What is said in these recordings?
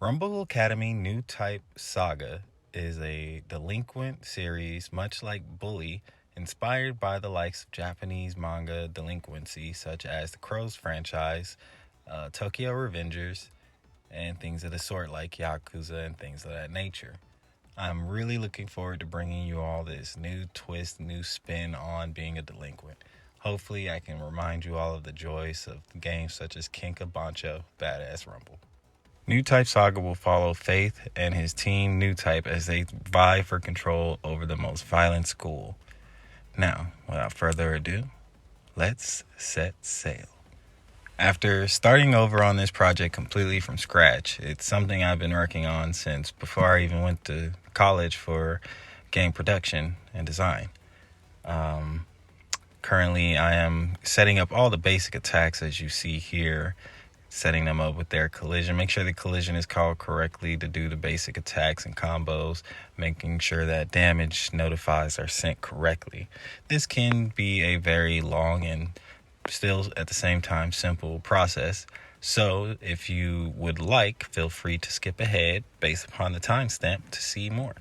Rumble Academy New Type Saga is a delinquent series, much like Bully, inspired by the likes of Japanese manga delinquency, such as the Crows franchise, Tokyo Revengers, and things of the sort like Yakuza and things of that nature. I'm really looking forward to bringing you all this new twist, new spin on being a delinquent. Hopefully, I can remind you all of the joys of games such as Kinka Bancho Badass Rumble. New Type Saga will follow Faith and his team New Type as they vie for control over the most violent school. Now, without further ado, let's set sail. After starting over on this project completely from scratch, it's something I've been working on since before I even went to college for game production and design. Currently, I am setting up all the basic attacks as you see here, setting them up with their collision. Make sure the collision is called correctly to do the basic attacks and combos, making sure that damage notifies are sent correctly. This can be a very long and still at the same time simple process. So if you would like, feel free to skip ahead based upon the timestamp to see more.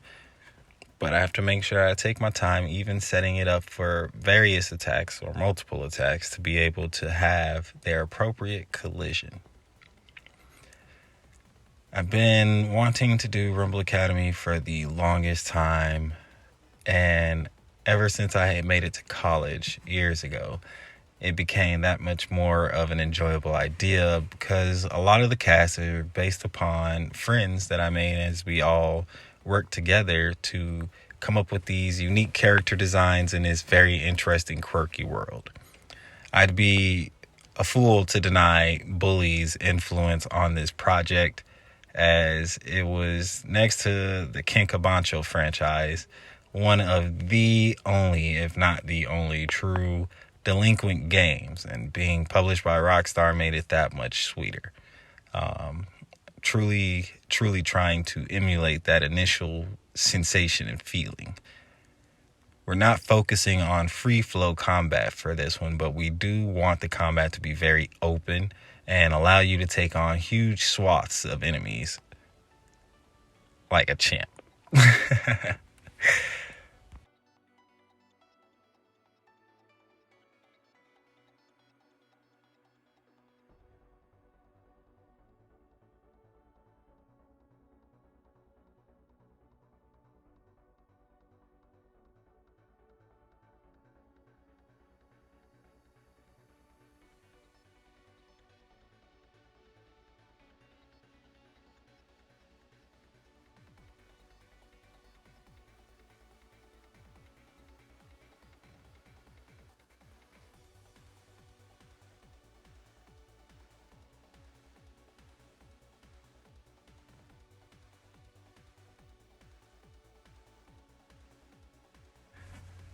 But I have to make sure I take my time even setting it up for various attacks or multiple attacks to be able to have their appropriate collision. I've been wanting to do Rumble Academy for the longest time, and ever since I had made it to college years ago, it became that much more of an enjoyable idea because a lot of the casts are based upon friends that I made as we all worked together to come up with these unique character designs in this very interesting, quirky world. I'd be a fool to deny Bully's influence on this project, as it was, next to the Kinka Bancho franchise, one of the only, if not the only, true delinquent games, and being published by Rockstar made it that much sweeter. Truly trying to emulate that initial sensation and feeling. We're not focusing on free flow combat for this one, but we do want the combat to be very open and allow you to take on huge swaths of enemies like a champ.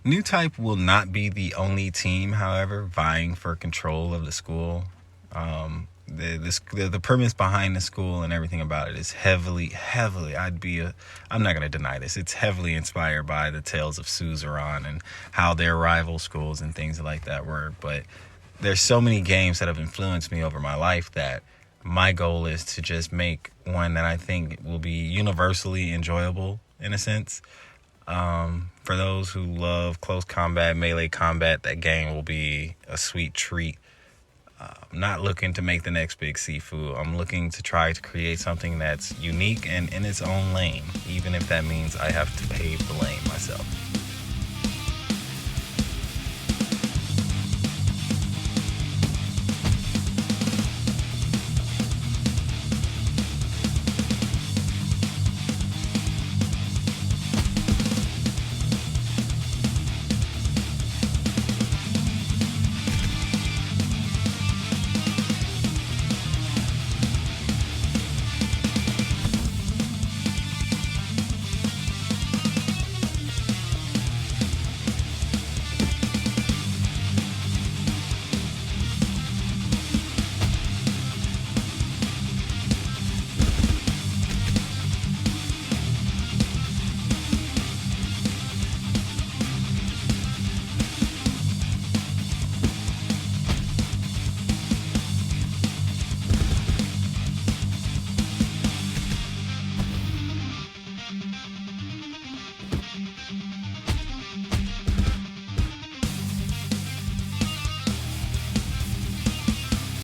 New Type will not be the only team, however, vying for control of the school. The premise behind the school and everything about it is heavily, I'm not going to deny this, it's heavily inspired by the tales of Suzerain and how their rival schools and things like that were. But there's so many games that have influenced me over my life that my goal is to just make one that I think will be universally enjoyable in a sense. For those who love close combat, melee combat, that game will be a sweet treat. I'm not looking to make the next big Sifu. I'm looking to try to create something that's unique and in its own lane, even if that means I have to pave the lane myself.